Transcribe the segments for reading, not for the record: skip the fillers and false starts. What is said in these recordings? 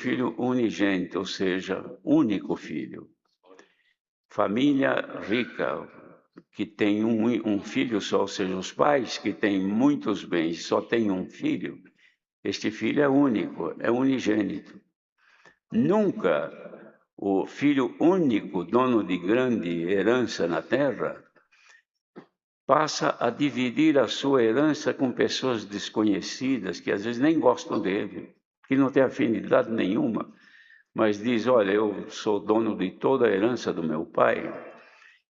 filho unigênito, ou seja, único filho. Família rica, que tem um filho só, ou seja, os pais que têm muitos bens, só têm um filho, este filho é único, é unigênito. Nunca o filho único, dono de grande herança na terra, passa a dividir a sua herança com pessoas desconhecidas, que às vezes nem gostam dele, que não têm afinidade nenhuma, mas diz, olha, eu sou dono de toda a herança do meu pai,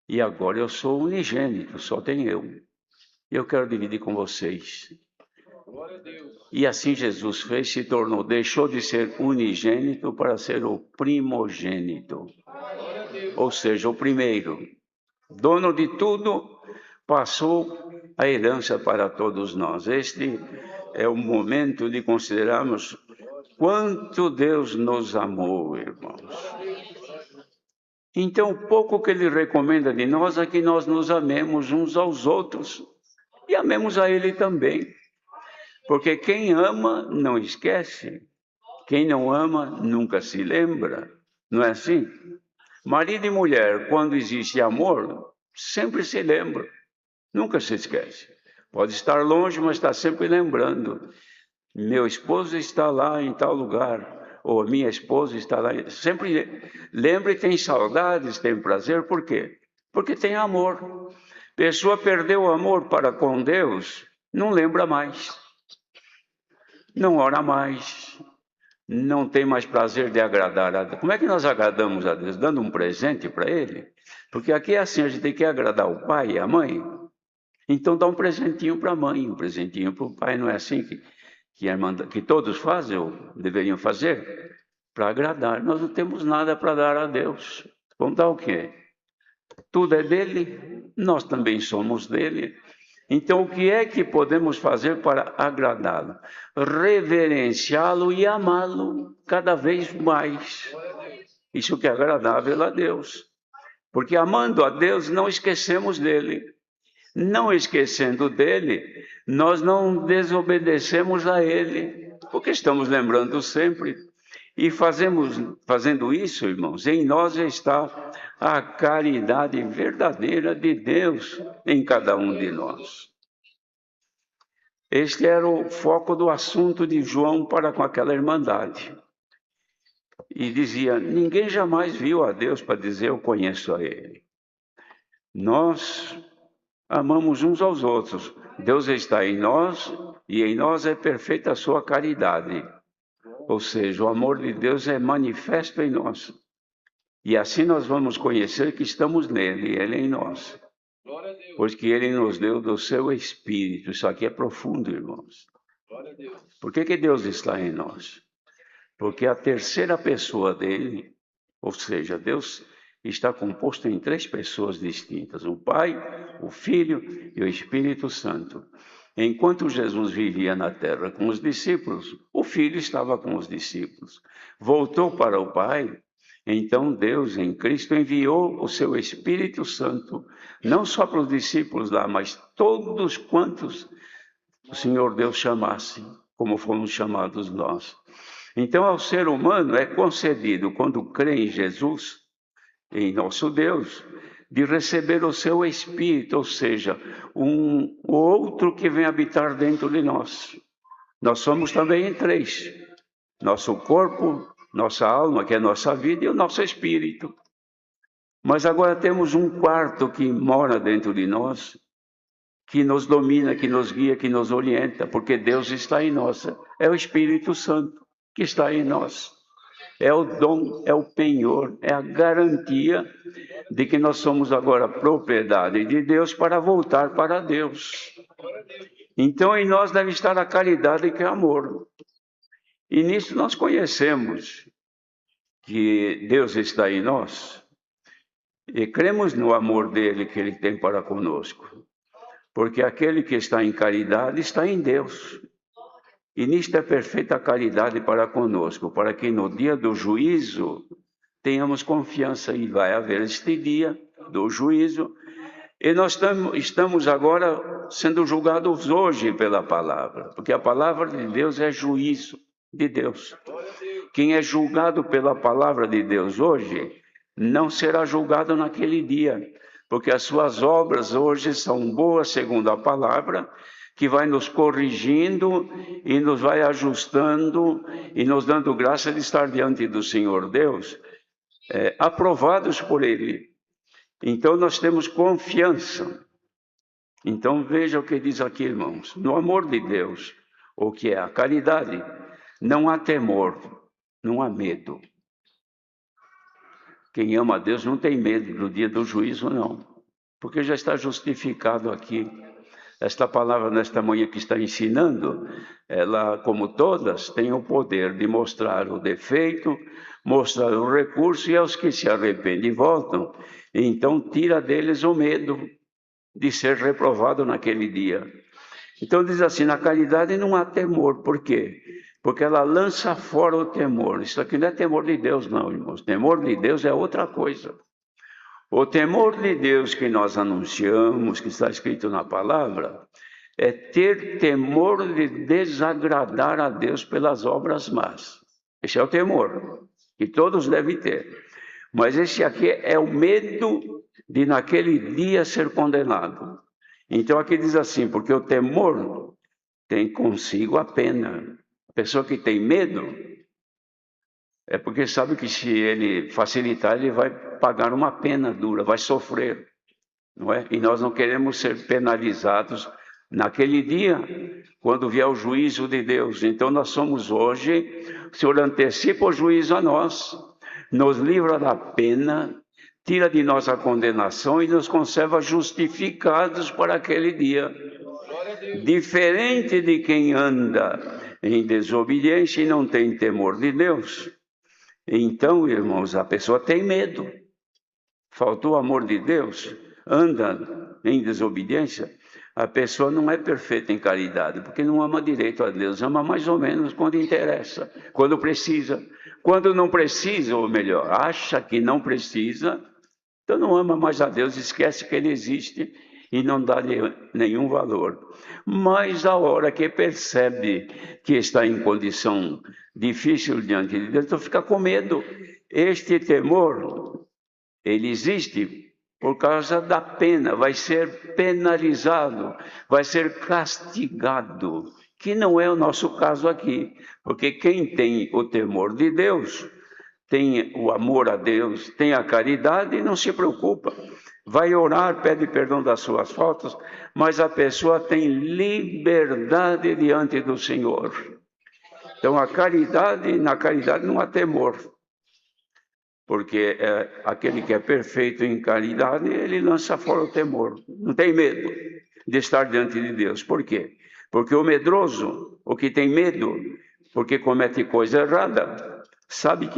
e agora eu sou unigênito, só tem eu. E eu quero dividir com vocês. E assim Jesus fez, se tornou, deixou de ser unigênito para ser o primogênito. Ou seja, o primeiro. Dono de tudo, passou a herança para todos nós. Este é o momento de considerarmos quanto Deus nos amou, irmãos. Então, o pouco que Ele recomenda de nós é que nós nos amemos uns aos outros e amemos a Ele também. Porque quem ama não esquece, quem não ama nunca se lembra, não é assim? Marido e mulher, quando existe amor, sempre se lembra, nunca se esquece. Pode estar longe, mas está sempre lembrando. Meu esposo está lá em tal lugar, ou minha esposa está lá. Sempre lembra e tem saudades, tem prazer, por quê? Porque tem amor. Pessoa perdeu o amor para com Deus, não lembra mais, não ora mais, não tem mais prazer de agradar a Deus. Como é que nós agradamos a Deus? Dando um presente para Ele? Porque aqui é assim, a gente tem que agradar o pai e a mãe. Então dá um presentinho para a mãe, um presentinho para o pai, não é assim que todos fazem ou deveriam fazer? Para agradar. Nós não temos nada para dar a Deus. Vamos dar o quê? Tudo é dele, nós também somos dele. Então, o que é que podemos fazer para agradá-lo? Reverenciá-lo e amá-lo cada vez mais. Isso que é agradável a Deus. Porque amando a Deus, não esquecemos dele. Não esquecendo dele, nós não desobedecemos a ele. Porque estamos lembrando sempre. E fazendo isso, irmãos, em nós está a caridade verdadeira de Deus em cada um de nós. Este era o foco do assunto de João para com aquela irmandade. E dizia, ninguém jamais viu a Deus para dizer eu conheço a Ele. Nós amamos uns aos outros. Deus está em nós e em nós é perfeita a sua caridade. Ou seja, o amor de Deus é manifesto em nós. E assim nós vamos conhecer que estamos nele e ele em nós. Pois que ele nos deu do seu Espírito. Isso aqui é profundo, irmãos. Por que Deus está em nós? Porque a terceira pessoa dele, ou seja, Deus está composto em três pessoas distintas. O Pai, o Filho e o Espírito Santo. Enquanto Jesus vivia na terra com os discípulos, o Filho estava com os discípulos. Voltou para o Pai, então Deus em Cristo enviou o seu Espírito Santo, não só para os discípulos lá, mas todos quantos o Senhor Deus chamasse, como fomos chamados nós. Então ao ser humano é concedido, quando crê em Jesus, em nosso Deus, de receber o seu Espírito, ou seja, um outro que vem habitar dentro de nós. Nós somos também em três. Nosso corpo, nossa alma, que é a nossa vida, e o nosso Espírito. Mas agora temos um quarto que mora dentro de nós, que nos domina, que nos guia, que nos orienta, porque Deus está em nós. É o Espírito Santo que está em nós. É o dom, é o penhor, é a garantia de que nós somos agora propriedade de Deus para voltar para Deus. Então em nós deve estar a caridade que é amor. E nisso nós conhecemos que Deus está em nós e cremos no amor dele que ele tem para conosco. Porque aquele que está em caridade está em Deus. E nisto é perfeita caridade para conosco, para que no dia do juízo tenhamos confiança, e vai haver este dia do juízo. E nós estamos agora sendo julgados hoje pela palavra, porque a palavra de Deus é juízo de Deus. Quem é julgado pela palavra de Deus hoje, não será julgado naquele dia, porque as suas obras hoje são boas segundo a palavra, que vai nos corrigindo e nos vai ajustando e nos dando graça de estar diante do Senhor Deus, aprovados por Ele. Então nós temos confiança. Então veja o que diz aqui, irmãos. No amor de Deus, o que é a caridade, não há temor, não há medo. Quem ama a Deus não tem medo do dia do juízo, não. Porque já está justificado aqui. Esta palavra, nesta manhã que está ensinando, ela, como todas, tem o poder de mostrar o defeito, mostrar o recurso, e aos que se arrependem e voltam, então tira deles o medo de ser reprovado naquele dia. Então diz assim, na caridade não há temor. Por quê? Porque ela lança fora o temor. Isso aqui não é temor de Deus, não, irmãos. Temor de Deus é outra coisa. O temor de Deus que nós anunciamos, que está escrito na palavra, é ter temor de desagradar a Deus pelas obras más. Esse é o temor que todos devem ter. Mas esse aqui é o medo de naquele dia ser condenado. Então aqui diz assim, porque o temor tem consigo a pena. A pessoa que tem medo é porque sabe que se ele facilitar, ele vai pagar uma pena dura, vai sofrer, não é? E nós não queremos ser penalizados naquele dia, quando vier o juízo de Deus. Então nós somos hoje, o Senhor antecipa o juízo a nós, nos livra da pena, tira de nós a condenação e nos conserva justificados para aquele dia. Diferente de quem anda em desobediência e não tem temor de Deus. Então, irmãos, a pessoa tem medo. Faltou o amor de Deus, anda em desobediência, a pessoa não é perfeita em caridade, porque não ama direito a Deus, ama mais ou menos quando interessa, quando precisa. Quando não precisa, ou melhor, acha que não precisa, então não ama mais a Deus, esquece que Ele existe e não dá nenhum valor. Mas a hora que percebe que está em condição difícil diante de Deus, então fica com medo. Este temor, ele existe por causa da pena, vai ser penalizado, vai ser castigado, que não é o nosso caso aqui, porque quem tem o temor de Deus, tem o amor a Deus, tem a caridade e não se preocupa. Vai orar, pede perdão das suas faltas, mas a pessoa tem liberdade diante do Senhor. Então, na caridade não há temor, porque aquele que é perfeito em caridade, ele lança fora o temor, não tem medo de estar diante de Deus. Por quê? Porque o medroso, o que tem medo, porque comete coisa errada, sabe que